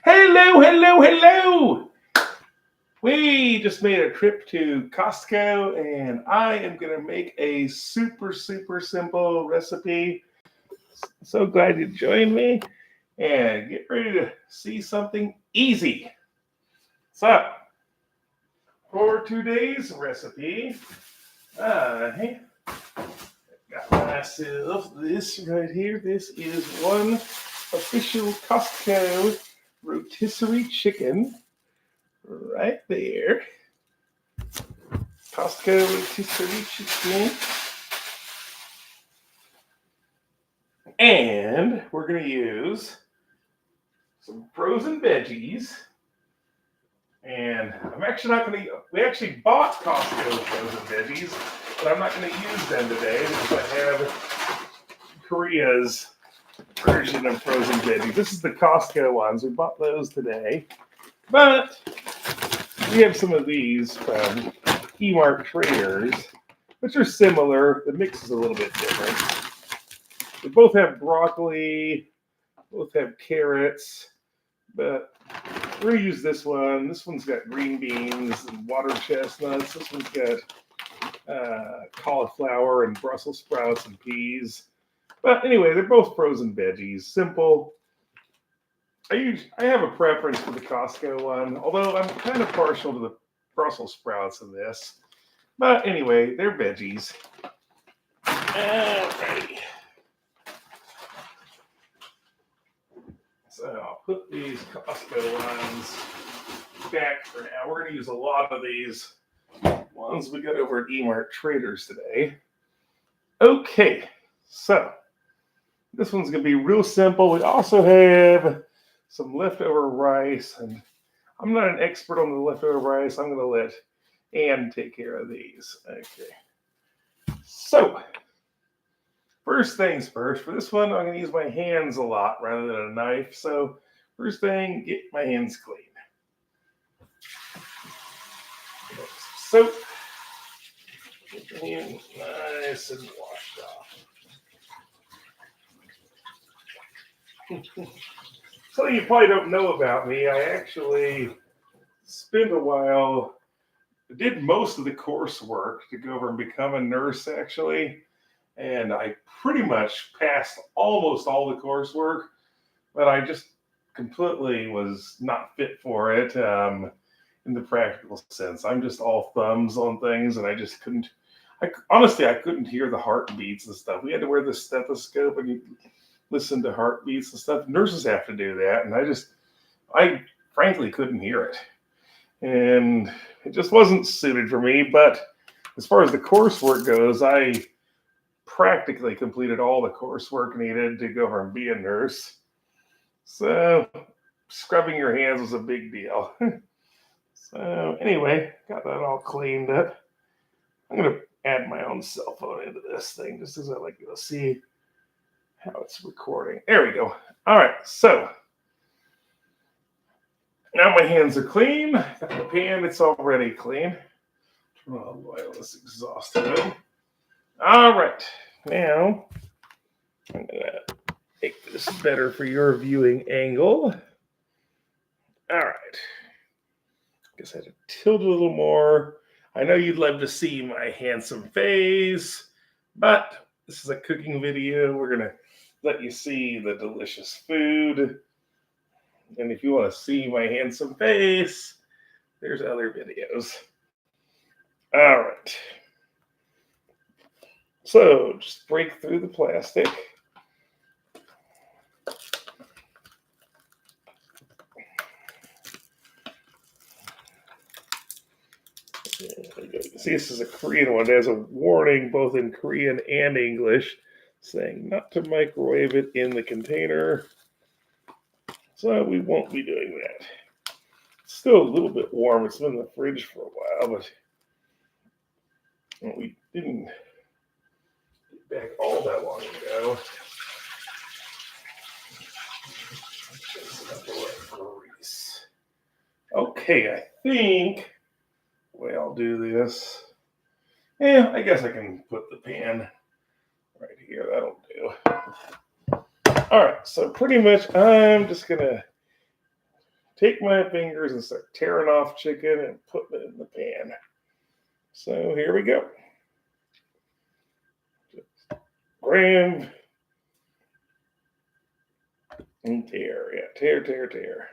Hello, hello, hello. We just made a trip to Costco and I am going to make a super simple recipe. So glad you joined me and get ready to see something easy. So, for today's recipe, I got myself this right here. This is one official Costco rotisserie chicken right there. Costco rotisserie chicken. And we're going to use some frozen veggies. And I'm actually not going to, we actually bought Costco frozen veggies, but I'm not going to use them today because I have Korea's version of frozen veggies. This is the Costco ones. We bought those today. But we have some of these from Emart Traders, which are similar. The mix is a little bit different. They both have broccoli, both have carrots, but we're going to use this one. This one's got green beans and water chestnuts. This one's got cauliflower and Brussels sprouts and peas. But anyway, they're both frozen veggies. Simple. I have a preference for the Costco one, although I'm kind of partial to the Brussels sprouts in this. But anyway, they're veggies. Alrighty. So I'll put these Costco ones back for now. We're going to use a lot of these ones we got over at Emart Traders today. Okay, so this one's going to be real simple. We also have some leftover rice, and I'm not an expert on the leftover rice. I'm going to let Ann take care of these. Okay, so first things first, for this one, I'm going to use my hands a lot rather than a knife. So first thing, get my hands clean. Soap. Get your hands nice and washed off. Something you probably don't know about me, I actually spent a while, did most of the coursework to go over and become a nurse, actually. And I pretty much passed almost all the coursework, but I just completely was not fit for it in the practical sense. I'm just all thumbs on things, and I just couldn't. Honestly, I couldn't hear the heartbeats and stuff. We had to wear the stethoscope and you listen to heartbeats and stuff. Nurses have to do that, and I frankly couldn't hear it, and it just wasn't suited for me. But as far as the coursework goes, I practically completed all the coursework needed to go over and be a nurse. So scrubbing your hands was a big deal. So anyway, got that all cleaned up. I'm going to add my own cell phone into this thing just as I like to see how it's recording. There we go. All right, so now my hands are clean. Got the pan, it's already clean. Turn on the wireless exhaust hood. All right, now I'm going to make this better for your viewing angle. All right. Guess I had to tilt it a little more. I know you'd love to see my handsome face, but this is a cooking video. We're going to let you see the delicious food. And if you want to see my handsome face, there's other videos. All right. So just break through the plastic. See, this is a Korean one. It has a warning both in Korean and English saying not to microwave it in the container. So we won't be doing that. It's still a little bit warm. It's been in the fridge for a while, but we didn't get back all that long ago. Okay, I think the way I'll do this, I guess I can put the pan right here. That'll do. All right, so pretty much I'm just going to take my fingers and start tearing off chicken and putting it in the pan. So here we go. Grab and tear. Yeah, tear, tear, tear.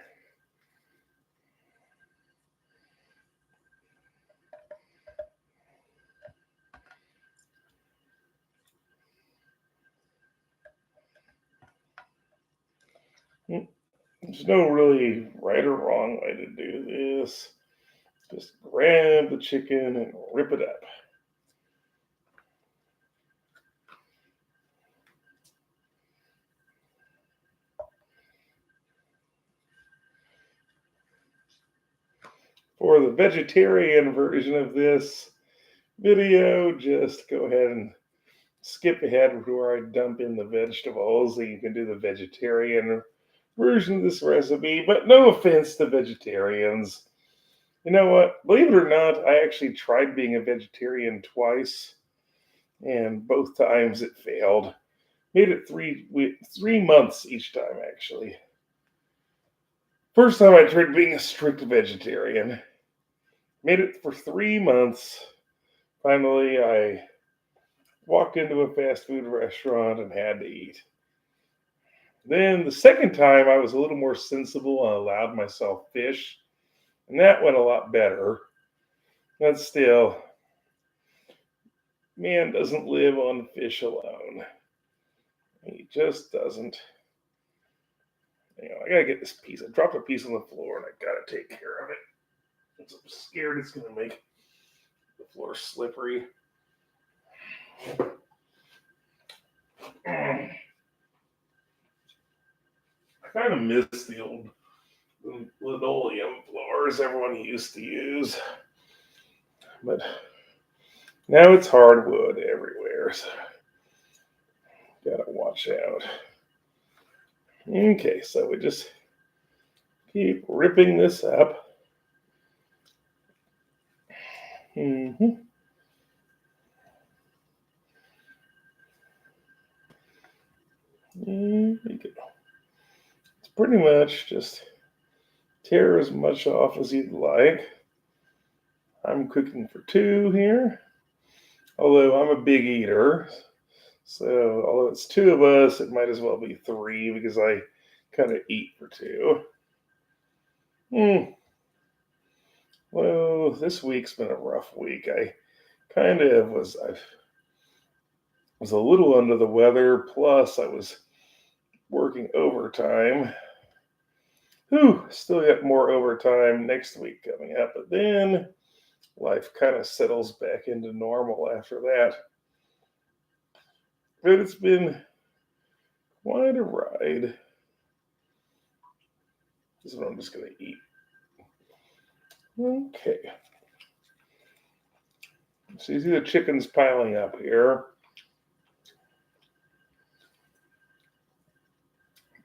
There's no really right or wrong way to do this. Just grab the chicken and rip it up. For the vegetarian version of this video, just go ahead and skip ahead to where I dump in the vegetables. So you can do the vegetarian version of this recipe, but no offense to vegetarians. You know what? Believe it or not, I actually tried being a vegetarian twice, and both times it failed. Made it 3 months each time, actually. First time I tried being a strict vegetarian. Made it for 3 months. Finally, I walked into a fast food restaurant and had to eat. Then the second time, I was a little more sensible and allowed myself fish, and that went a lot better. But still, man doesn't live on fish alone. He just doesn't. I gotta get this piece. I dropped a piece on the floor and I gotta take care of it. I'm scared it's gonna make the floor slippery. I kind of miss the old linoleum floors everyone used to use. But now it's hardwood everywhere, so gotta watch out. Okay, so we just keep ripping this up. Mm-hmm. There we go. It's pretty much just tear as much off as you'd like. I'm cooking for 2 here, although I'm a big eater. So, although it's 2 of us, it might as well be 3 because I kind of eat for 2. Well, this week's been a rough week. I was a little under the weather, plus I was working overtime. Still got more overtime next week coming up, but then life kind of settles back into normal after that. But it's been quite a ride. This is what I'm just going to eat. Okay. So you see the chickens piling up here.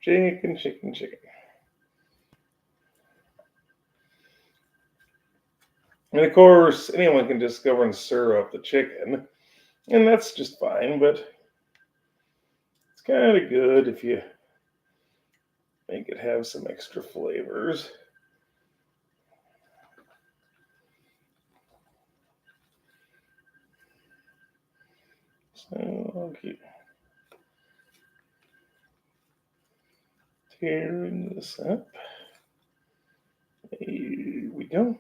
Chicken, chicken, chicken. And of course, anyone can just go and stir up the chicken, and that's just fine, but it's kind of good if you make it have some extra flavors. So I'll keep tearing this up. Here we go.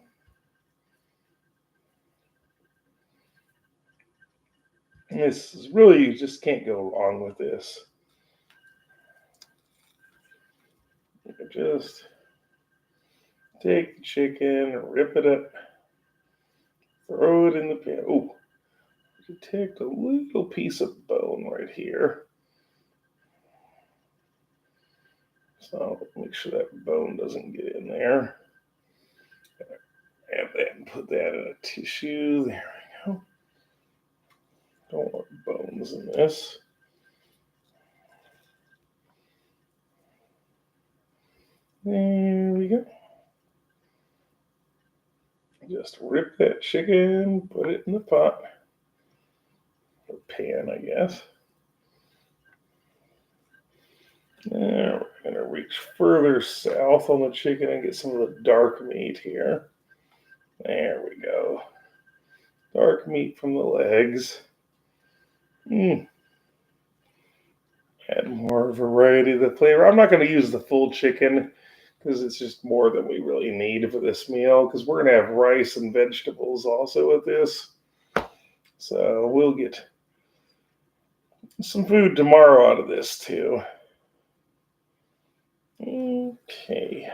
And this is really, you just can't go wrong with this. You can just take the chicken, rip it up, throw it in the pan. Oh, you take a little piece of bone right here. So make sure that bone doesn't get in there. Add that and put that in a tissue. There we go. Don't want bones in this. There we go. Just rip that chicken, put it in the pot, or pan, I guess. Now we're going to reach further south on the chicken and get some of the dark meat here. There we go. Dark meat from the legs. Add more variety to the flavor. I'm not going to use the full chicken because it's just more than we really need for this meal, because we're going to have rice and vegetables also with this. So we'll get some food tomorrow out of this too. Okay.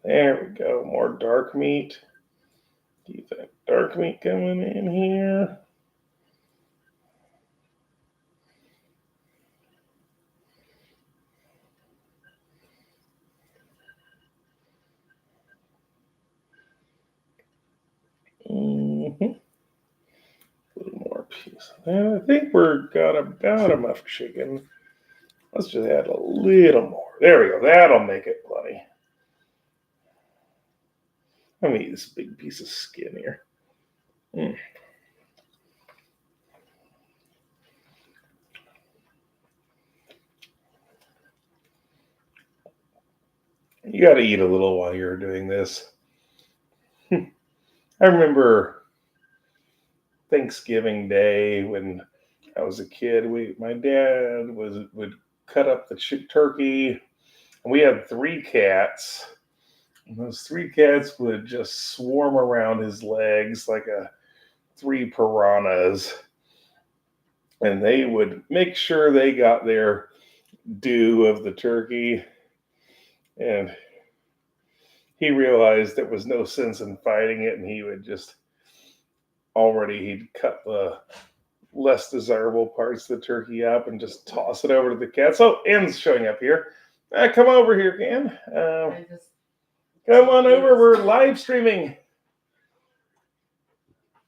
There we go. More dark meat. Keep that dark meat coming in here. A little more piece of that. I think we're got about enough chicken. Let's just add a little more. There we go. That'll make it plenty. Let me eat this big piece of skin here. You got to eat a little while you're doing this. I remember Thanksgiving Day when I was a kid. My dad would cut up the turkey, and we had 3 cats. And those 3 cats would just swarm around his legs like 3 piranhas, and they would make sure they got their due of the turkey. And he realized there was no sense in fighting it, and he would just he'd cut the less desirable parts of the turkey up and just toss it over to the cat. So Ann's showing up here. Come over here, Ann. Come on over. We're live streaming.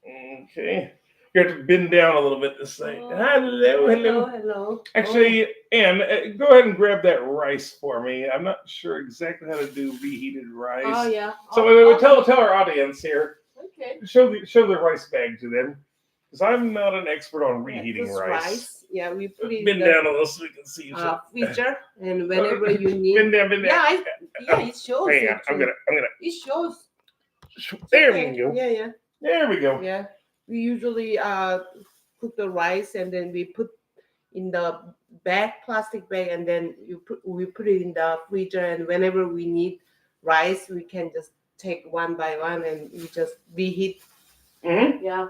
Okay. You have to bend down a little bit to say hello. Actually, Ann, go ahead and grab that rice for me. I'm not sure exactly how to do reheated rice. Oh yeah. So tell our audience here. Okay. Show the rice bag to them, because I'm not an expert on reheating rice. Yeah, we put it Bend down a little so we can see you. Freezer, and whenever you need. Bend down. Yeah, it shows. Hang on, I'm gonna. It shows. There we go. Yeah. There we go. Yeah, we usually cook the rice and then we put in the plastic bag, and then we put it in the freezer, and whenever we need rice, we can just take one by one and we just reheat. Mm-hmm. Yeah.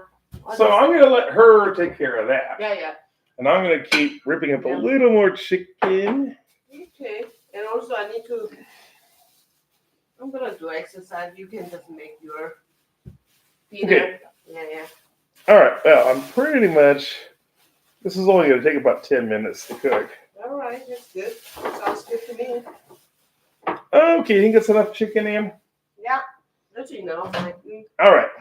So I'm gonna let her take care of that. Yeah. And I'm gonna keep ripping up a little more chicken. Okay. And also I'm gonna do exercise. You can just make your dinner. Okay. Yeah. All right. Well, I'm pretty much. This is only gonna take about 10 minutes to cook. All right. That's good. Sounds good to me. Okay. You think that's enough chicken, Em? Yeah. That's enough. All right.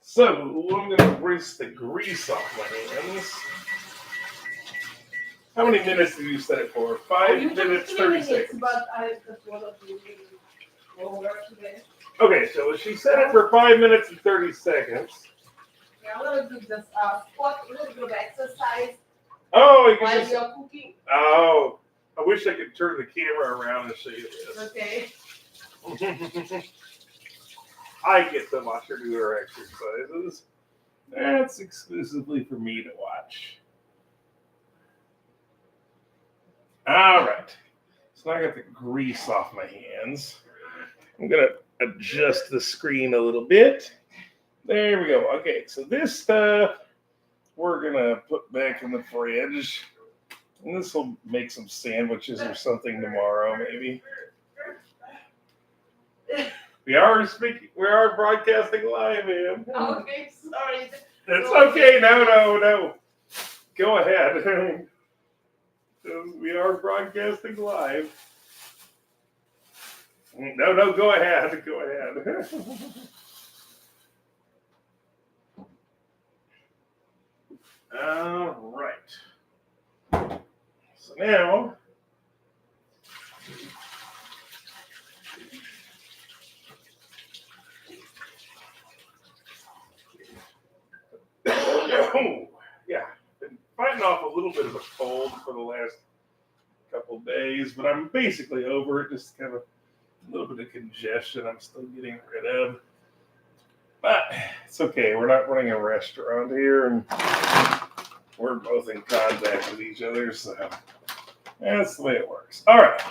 So I'm gonna rinse the grease off my hands. How many minutes did you set it for? 5 minutes, 30 seconds. But I just want to do longer today. Okay, so she set it for 5 minutes and 30 seconds. Yeah, I'm gonna do this squat, a little bit of exercise. Oh, you while can you're cooking. Oh, I wish I could turn the camera around and show you this. Okay. I get to watch her do her exercises. That's exclusively for me to watch. All right. So now I got the grease off my hands. I'm going to adjust the screen a little bit. There we go. Okay, so this stuff we're going to put back in the fridge. And this will make some sandwiches or something tomorrow, maybe. We are broadcasting live, man. Okay, sorry. It's okay. No. Go ahead. We are broadcasting live. No, go ahead. Go ahead. All right. So now, little bit of a cold for the last couple days, but I'm basically over it. Just kind of a little bit of congestion I'm still getting rid of. But it's okay. We're not running a restaurant here, and we're both in contact with each other, so that's the way it works. All right.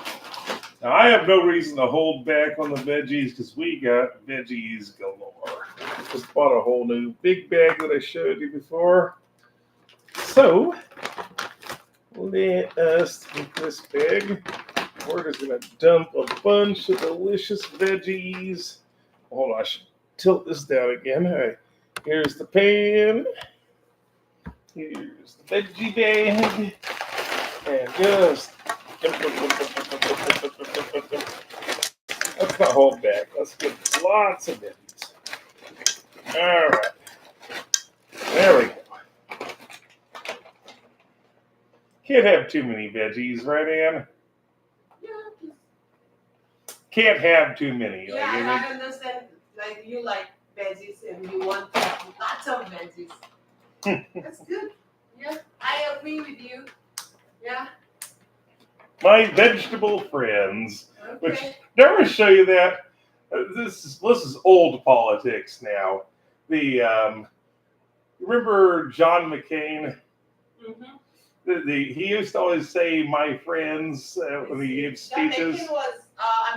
Now, I have no reason to hold back on the veggies because we got veggies galore. Just bought a whole new big bag that I showed you before. So, let us take this bag. We're just going to dump a bunch of delicious veggies. Hold on, I should tilt this down again. All right, here's the pan. Here's the veggie bag. And just... Let's not hold back. Let's get lots of veggies. All right. There we go. Can't have too many veggies, right, Ann? Yeah. Can't have too many. Yeah, I understand. Like you like veggies and you want to have lots of veggies. That's good. Yeah, I agree with you. Yeah. My vegetable friends. Okay. Which, did I ever show you that? This is old politics now. Remember John McCain? Mm-hmm. He used to always say "my friends" when he gave speeches. John McCain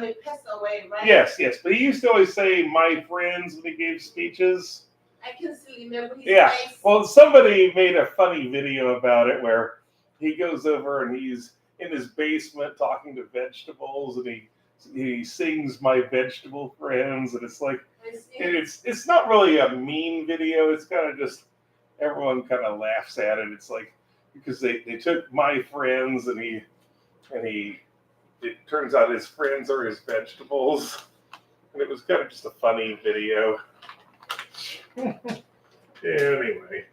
was, passed away, right? Yes, but he used to always say "my friends" when he gave speeches. I can still remember his face. Well, somebody made a funny video about it where he goes over and he's in his basement talking to vegetables, and he sings "My Vegetable Friends," and it's like it's not really a mean video. It's kind of just everyone kind of laughs at it. It's like because they took "my friends" and it turns out his friends are his vegetables, and it was kind of just a funny video. Anyway,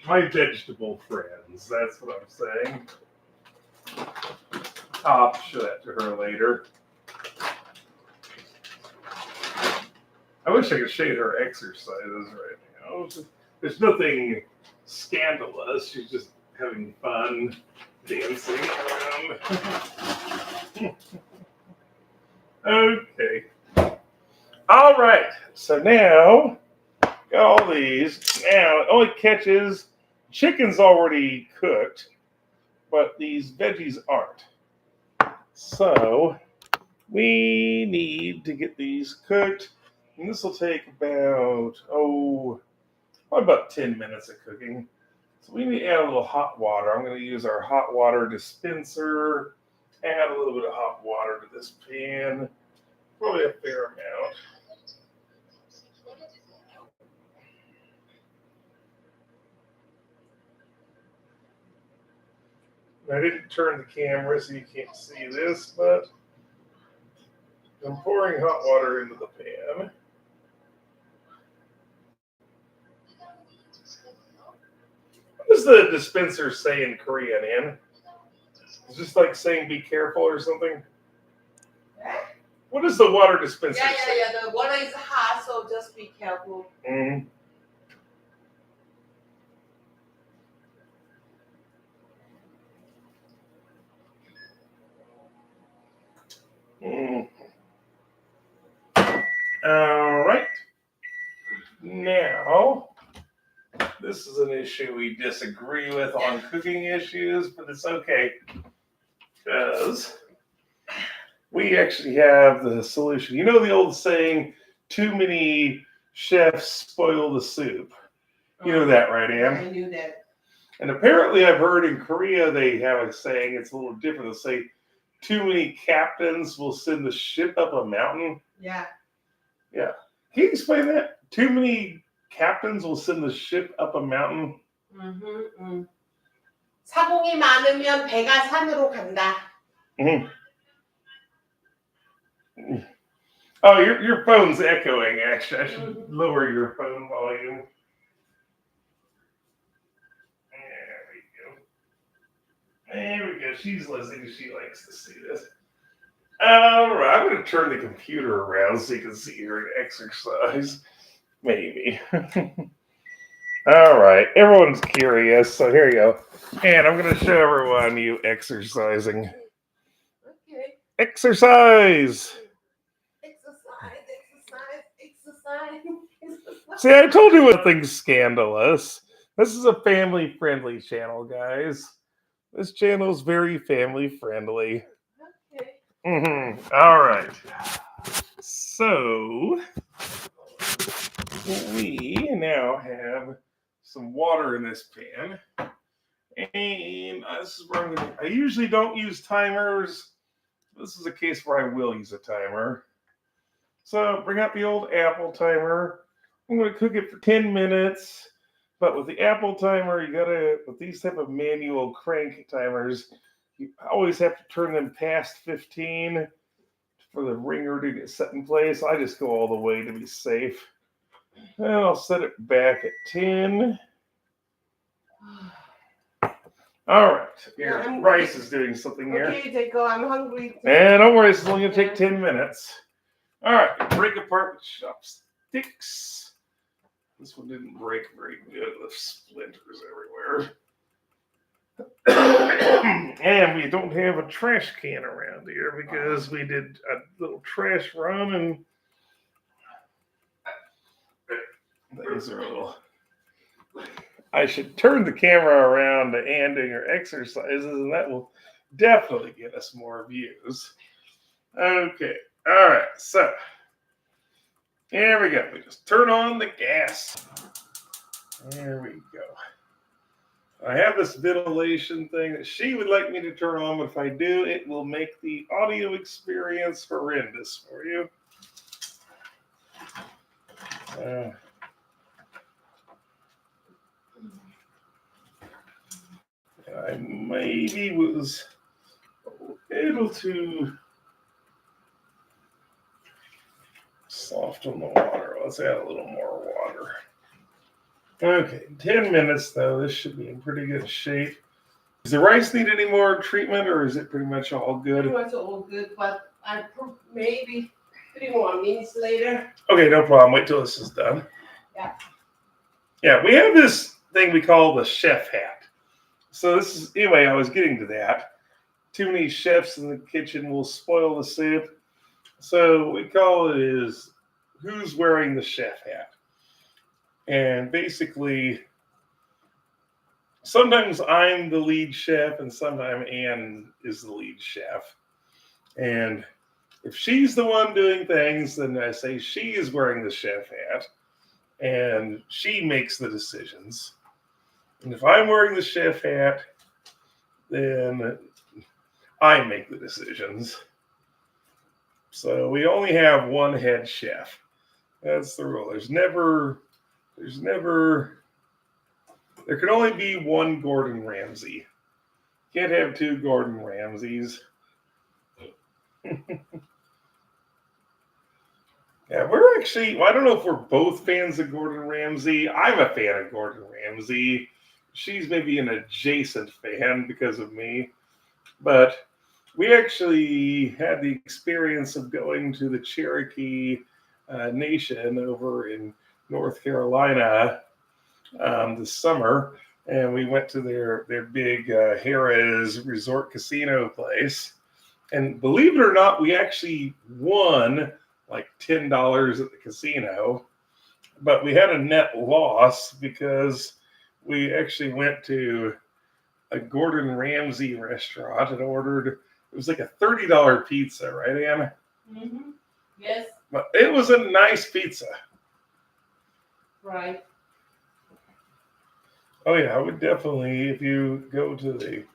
my vegetable friends, that's what I'm saying. I'll show that to her later. I wish I could show you her exercises right now. There's nothing scandalous. She's just having fun dancing around. Okay. All right. So now, got all these. Now, the only catch is chicken's already cooked, but these veggies aren't. So we need to get these cooked. And this will take about 10 minutes of cooking. So we need to add a little hot water. I'm going to use our hot water dispenser. Add a little bit of hot water to this pan. Probably a fair amount. I didn't turn the camera so you can't see this, but I'm pouring hot water into the pan. What does the dispenser say in Korean, Ann? It's just like saying be careful or something? What does the water dispenser say? Yeah. The water is hot, so just be careful. Mm-hmm. All right. Now, this is an issue we disagree with on cooking issues, but it's okay because we actually have the solution. You know the old saying, too many chefs spoil the soup. You know that, right, Ann? I knew that. And apparently I've heard in Korea they have a saying, it's a little different. They'll say, too many captains will send the ship up a mountain. Yeah. Can you explain that? Too many captains will send the ship up a mountain? 사공이 많으면 배가 산으로 간다. Oh, your phone's echoing, actually. I should lower your phone volume. There we go. She's listening. She likes to see this. All right. I'm going to turn the computer around so you can see her exercise. Maybe. All right. Everyone's curious, so here you go. And I'm going to show everyone you exercising. Okay. Exercise! Exercise, exercise, exercise, exercise. See, I told you nothing scandalous. This is a family friendly channel, guys. This channel is very family friendly. Okay. All right. So, we now have some water in this pan. And this is where I usually don't use timers. This is a case where I will use a timer. So bring out the old Apple timer. I'm going to cook it for 10 minutes. But with the Apple timer, you gotta, with these type of manual crank timers, you always have to turn them past 15 for the ringer to get set in place. I just go all the way to be safe. And I'll set it back at 10. All right. Here, Yeah, Rice is doing something here. Okay, Jacob, I'm hungry. And don't worry, it's only going to take 10 minutes. All right, break apart with chopsticks. This one didn't break very good with splinters everywhere. And we don't have a trash can around here because we did a little trash run and things are a little... I should turn the camera around to Ann doing her exercises, and that will definitely get us more views. Okay, all right, so here we go. We just turn on the gas. There we go. I have this ventilation thing that she would like me to turn on, but if I do, it will make the audio experience horrendous for you. I maybe was able to soften the water. Let's add a little more water. Okay, 10 minutes though. This should be in pretty good shape. Does the rice need any more treatment, or is it pretty much all good? Pretty much all good, but I maybe 3 more minutes later. Okay, no problem. Wait till this is done. Yeah. Yeah, we have this thing we call the chef hat. So this is, anyway, I was getting to that. Too many chefs in the kitchen will spoil the soup. So what we call it is, who's wearing the chef hat? And basically, sometimes I'm the lead chef and sometimes Ann is the lead chef. And if she's the one doing things, then I say she is wearing the chef hat and she makes the decisions. And if I'm wearing the chef hat, then I make the decisions. So we only have one head chef. That's the rule. There can only be one Gordon Ramsay. Can't have two Gordon Ramsays. Yeah, we're actually, well, I don't know if we're both fans of Gordon Ramsay. I'm a fan of Gordon Ramsay. She's maybe an adjacent fan because of me. But we actually had the experience of going to the Cherokee Nation over in North Carolina this summer. And we went to their big Harrah's Resort Casino place. And believe it or not, we actually won like $10 at the casino. But we had a net loss because we actually went to a Gordon Ramsay restaurant and ordered, it was like a $30 pizza, right, Anna? Mm-hmm. Yes. But it was a nice pizza. Right. Oh yeah, I would definitely, if you go to the,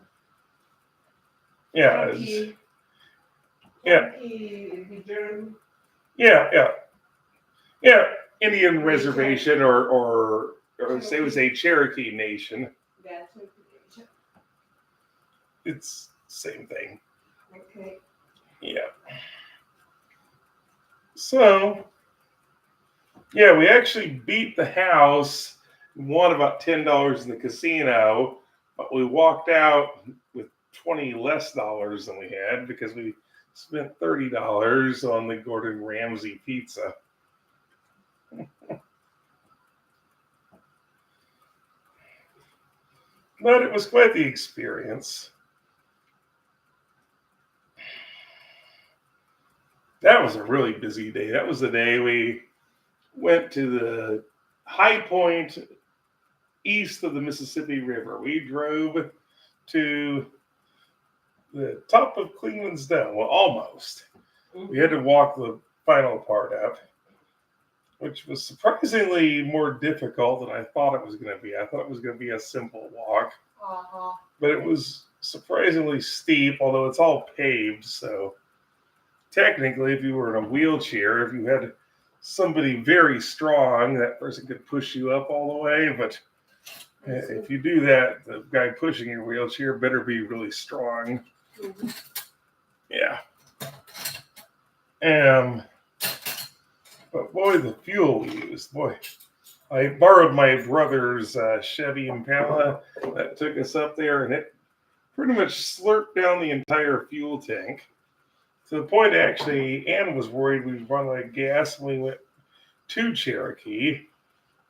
yeah, Indian reservation or say it was a Cherokee Nation. Yeah, Cherokee Nation. It's same thing. Okay. Yeah. So, yeah, we actually beat the house, won about $10 in the casino, but we walked out with $20 less than we had because we spent $30 on the Gordon Ramsay pizza. But it was quite the experience. That was a really busy day. That was the day we went to the high point east of the Mississippi River. We drove to the top of Cleveland's Dome. Well, almost. We had to walk the final part up, which was surprisingly more difficult than I thought it was going to be. I thought it was going to be a simple walk, but it was surprisingly steep, although it's all paved. So technically, if you were in a wheelchair, if you had somebody very strong, that person could push you up all the way. But if you do that, the guy pushing your wheelchair better be really strong. Mm-hmm. Yeah. But boy, the fuel we used, boy. I borrowed my brother's Chevy Impala that took us up there, and it pretty much slurped down the entire fuel tank. To the point, actually, Ann was worried we'd run out of gas when we went to Cherokee,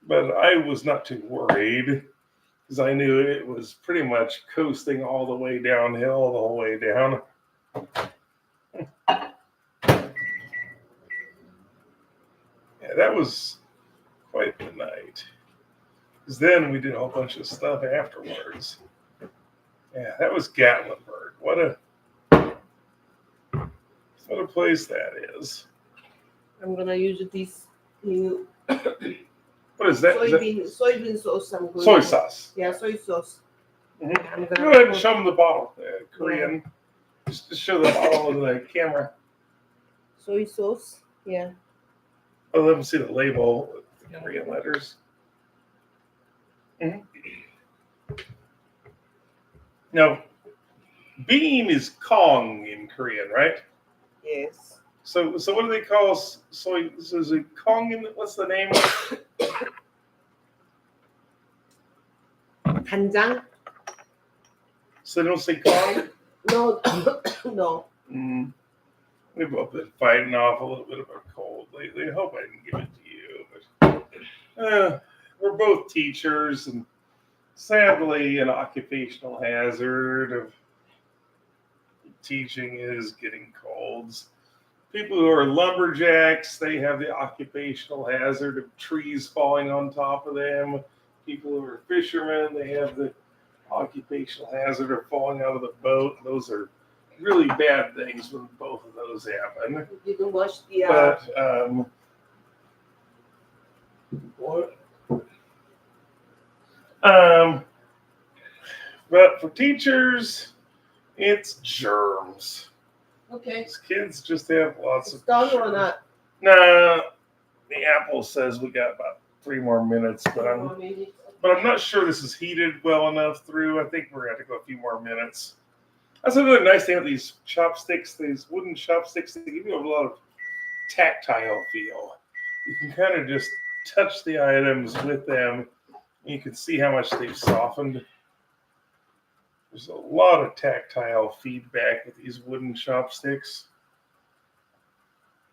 but I was not too worried because I knew it was pretty much coasting all the way downhill the whole way down. Yeah, that was quite the night. Because then we did a whole bunch of stuff afterwards. Yeah, that was Gatlinburg. What a place that is. I'm gonna use this new What is that? soybean sauce. I'm going Soy sauce. Yeah, soy sauce. Mm-hmm. I'm Go gonna ahead and show them the bottle, Korean. Just show the bottle in the camera. soy sauce. Yeah. Oh, let them see the label with the Korean letters. Mm-hmm. Now, bean is Kong in Korean, right? Yes. So what do they call soy? So is it Kong? What's the name? 간장? So they don't say Kong? No, no. We've both been fighting off a little bit of a cold lately. I hope I didn't give it to you, but we're both teachers, and sadly, an occupational hazard of teaching is getting colds. People who are lumberjacks, they have the occupational hazard of trees falling on top of them. People who are fishermen, they have the occupational hazard of falling out of the boat. Those are really bad things when both of those happen. You didn't watch the. But what? But for teachers, it's germs. Okay. These kids just have lots of. Done or not? Nah, the Apple says we got about 3 more minutes, but I'm not sure this is heated well enough through. I think we're going to go a few more minutes. That's another nice thing with these chopsticks, these wooden chopsticks. They give you a lot of tactile feel. You can kind of just touch the items with them. And you can see how much they've softened. There's a lot of tactile feedback with these wooden chopsticks.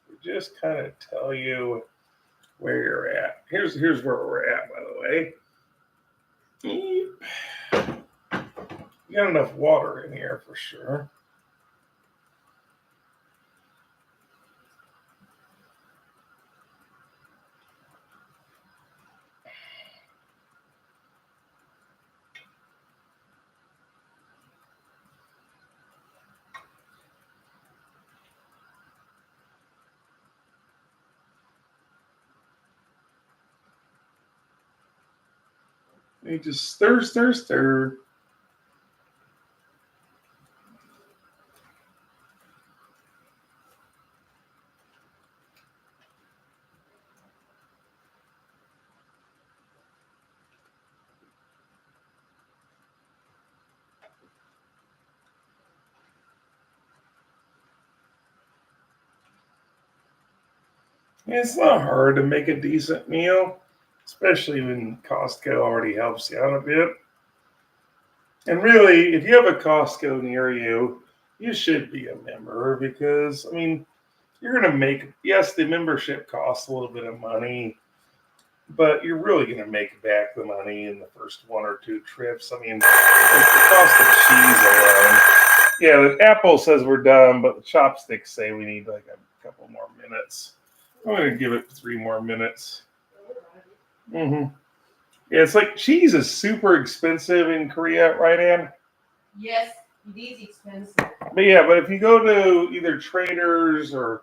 They just kind of tell you where you're at. Here's where we're at, by the way. You got enough water in here for sure. You just stir. It's not hard to make a decent meal, especially when Costco already helps you out a bit. And really, if you have a Costco near you, you should be a member because, I mean, you're going to make, yes, the membership costs a little bit of money, but you're really going to make back the money in the first 1 or 2 trips. I mean, like the cost of cheese alone. Yeah, the Apple says we're done, but the chopsticks say we need like a couple more minutes. I'm going to give it 3 more minutes. Yeah, it's like cheese is super expensive in Korea, right, Ann? Yes, it is expensive. But if you go to either Traders or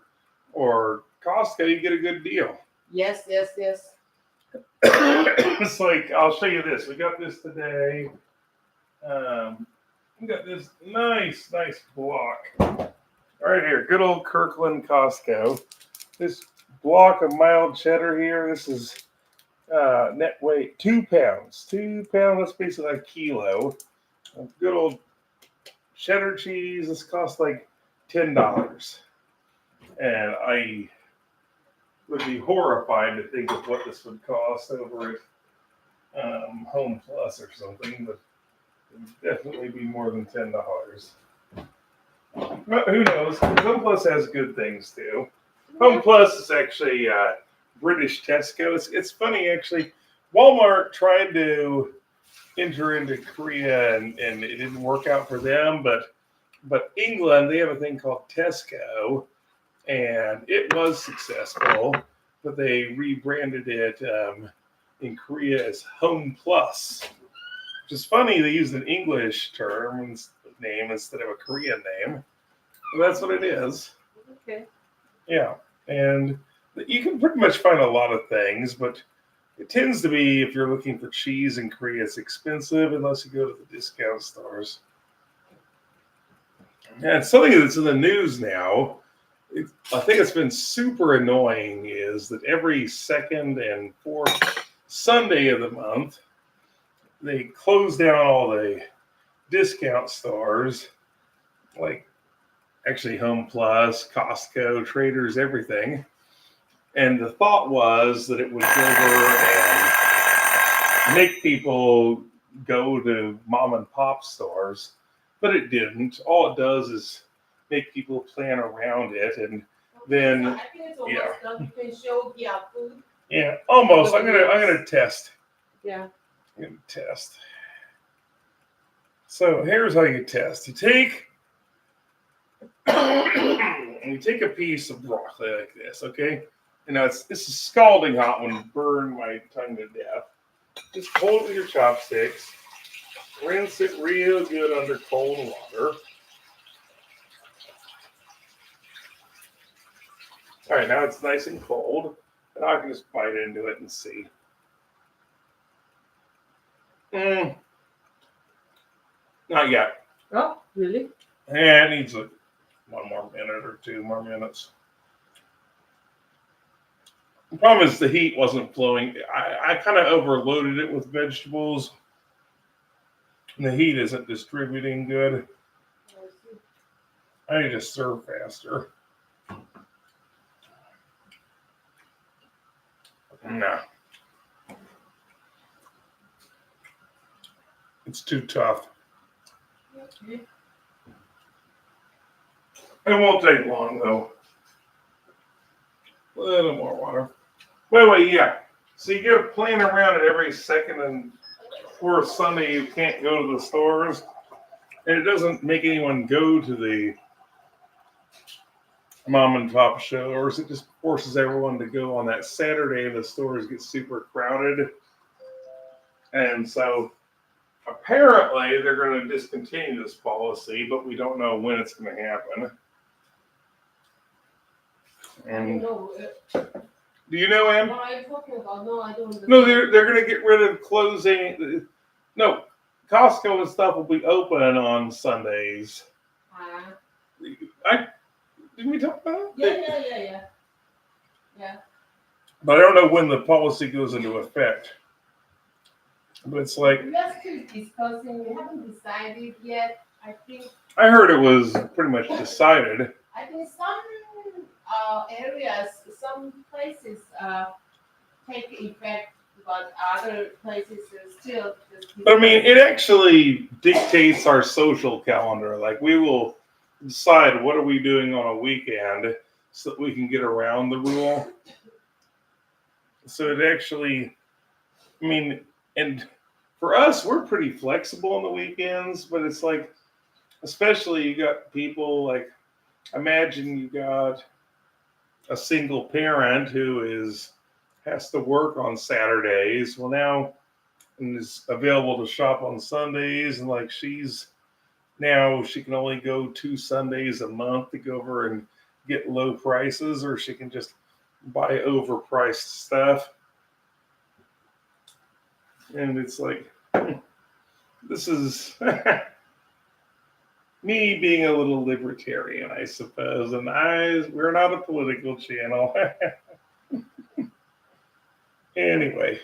Costco, you get a good deal. Yes, yes, yes. It's like, I'll show you this. We got this today. We got this nice block right here. Good old Kirkland Costco. This block of mild cheddar here. This is net weight 2 pounds. 2 pounds. That's basically a kilo. Good old cheddar cheese. This costs like $10, and I would be horrified to think of what this would cost over at Home Plus or something, but it would definitely be more than $10. But who knows? Home Plus has good things too. Home Plus is actually British Tesco. It's funny actually. Walmart tried to enter into Korea and it didn't work out for them, but England, they have a thing called Tesco, and it was successful, but they rebranded it in Korea as Home Plus, which is funny. They used an English name instead of a Korean name. But that's what it is. Okay. Yeah, and you can pretty much find a lot of things, but it tends to be, if you're looking for cheese in Korea, it's expensive unless you go to the discount stores. And something that's in the news now, I think it's been super annoying, is that every second and fourth Sunday of the month, they close down all the discount stores, like actually Home Plus, Costco, Traders, everything. And the thought was that it would go over and make people go to mom and pop stores, but it didn't. All it does is make people plan around it, and then I think it's almost done. You can show the food. yeah, almost. I'm gonna test. Yeah. I'm gonna test. So here's how you test. You take a piece of broccoli like this, okay? And now this is scalding hot, when it burned my tongue to death. Just hold it with your chopsticks. Rinse it real good under cold water. All right, now it's nice and cold, and I can just bite into it and see. Not yet. Oh, really? Yeah, it needs like 1 more minute or 2 more minutes. The problem is the heat wasn't flowing. I kind of overloaded it with vegetables, and the heat isn't distributing good. I need to serve faster. No. It's too tough. Okay. It won't take long, though. A little more water. Wait, yeah. So you got to plan around it every second and fourth Sunday. You can't go to the stores, and it doesn't make anyone go to the mom and pop stores. It just forces everyone to go on that Saturday. The stores get super crowded, and so apparently they're going to discontinue this policy, but we don't know when it's going to happen. And No. do you know, Em? What are you talking about? No, I don't. No, they're going to get rid of closing. No, Costco and stuff will be open on Sundays. Didn't we talk about it? Yeah. But I don't know when the policy goes into effect. But it's like, We are still discussing. We haven't decided yet. I think. I heard it was pretty much decided. I think some areas, some places take effect, but other places are still. But I mean, it actually dictates our social calendar. Like, we will decide what are we doing on a weekend so that we can get around the rule. So it actually, I mean, and for us, we're pretty flexible on the weekends, but it's like, especially you got people like, imagine you got a single parent who has to work on Saturdays. Well, now and is available to shop on Sundays, and like now she can only go 2 Sundays a month to go over and get low prices, or she can just buy overpriced stuff. And it's like, this is me being a little libertarian, I suppose. And we're not a political channel. Anyway,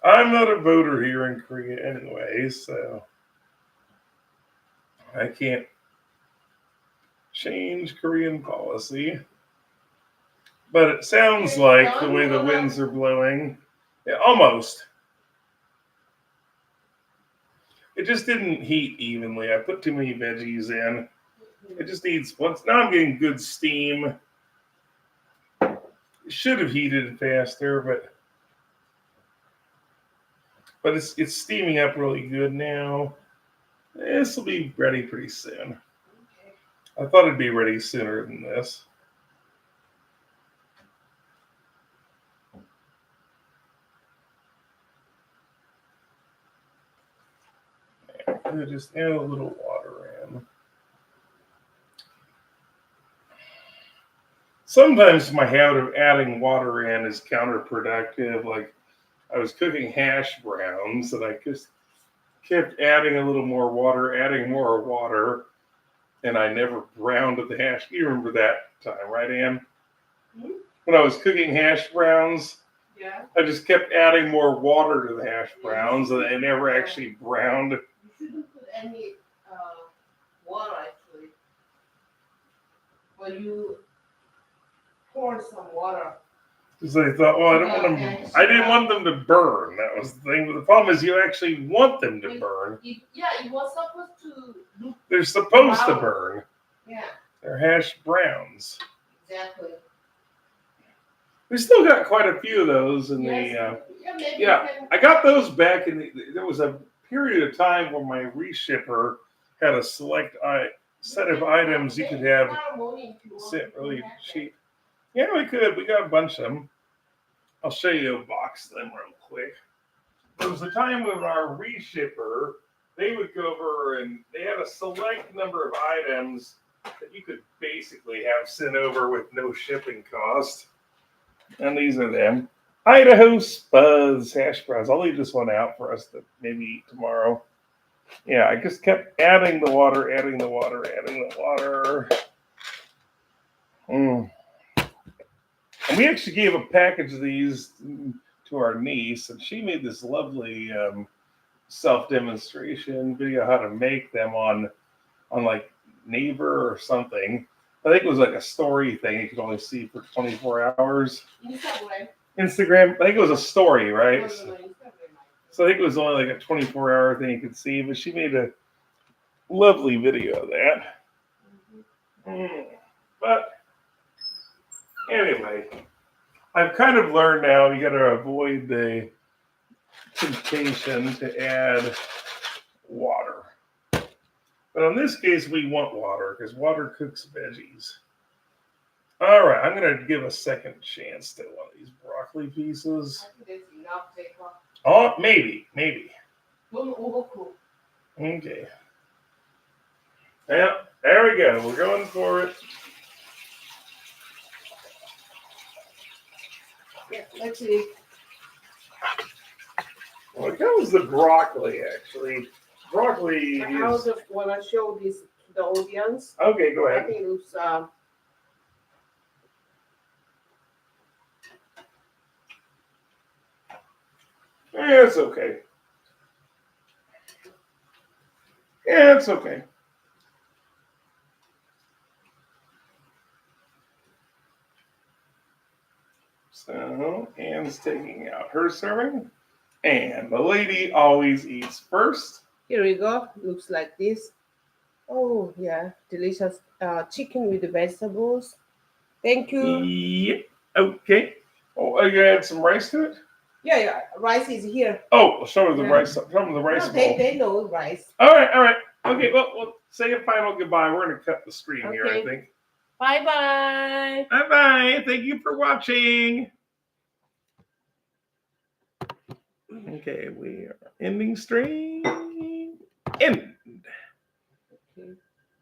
I'm not a voter here in Korea anyway, so I can't change Korean policy. But it sounds like the way the winds are blowing, yeah, almost. It just didn't heat evenly. I put too many veggies in. It just needs once. Now I'm getting good steam. It should have heated faster, but it's steaming up really good now. This will be ready pretty soon. I thought it'd be ready sooner than this. Just add a little water in. Sometimes my habit of adding water in is counterproductive. Like I was cooking hash browns and I just kept adding a little more water, adding more water, and I never browned the hash. You remember that time, right, Ann? Mm-hmm. When I was cooking hash browns, yeah, I just kept adding more water to the hash browns, and they never actually browned. You shouldn't put any water actually, but you pour some water. Because they thought, well, I didn't want them to burn. That was the thing. But the problem is, you actually want them to burn. It was supposed to. They're supposed to burn. Yeah. They're hash browns. Exactly. We still got quite a few of those in I got those back there was a period of time where my reshipper had a select set of items you could have sent really cheap. Yeah, we could. We got a bunch of them. I'll show you a box of them real quick. There was a time when our reshipper, they would go over and they had a select number of items that you could basically have sent over with no shipping cost. And these are them. Idaho Spuds hash browns. I'll leave this one out for us to maybe eat tomorrow. Yeah, I just kept adding the water, adding the water, adding the water. And we actually gave a package of these to our niece, and she made this lovely self-demonstration video how to make them on like Naver or something. I think it was like a story thing you could only see for 24 hours. Instagram. I think it was a story, right? So I think it was only like a 24-hour thing you could see, but she made a lovely video of that. But anyway, I've kind of learned now you got to avoid the temptation to add water. But in this case, we want water because water cooks veggies. All right, I'm going to give a second chance to one of these broccoli pieces. I think that's enough, Jacob. Oh, maybe. Don't overcook. Okay. Yeah, there we go. We're going for it. Yeah, let's see. Well, it comes the broccoli, actually. Broccoli I also want to show this to the audience. Okay, go I ahead. think it looks Yeah, it's okay. Yeah, it's okay. So, Anne's taking out her serving. And the lady always eats first. Here we go. Looks like this. Oh, yeah. Delicious chicken with the vegetables. Thank you. Yeah, okay. Oh, you add some rice to it? Yeah, rice is here. Oh, show me the Yeah. rice. Show me the rice No, bowl. they know rice. All right, all right. Okay, well, we'll say a final goodbye. We're going to cut the screen here, I Okay. think. Bye-bye. Bye-bye. Thank you for watching. Okay, we are ending stream. End.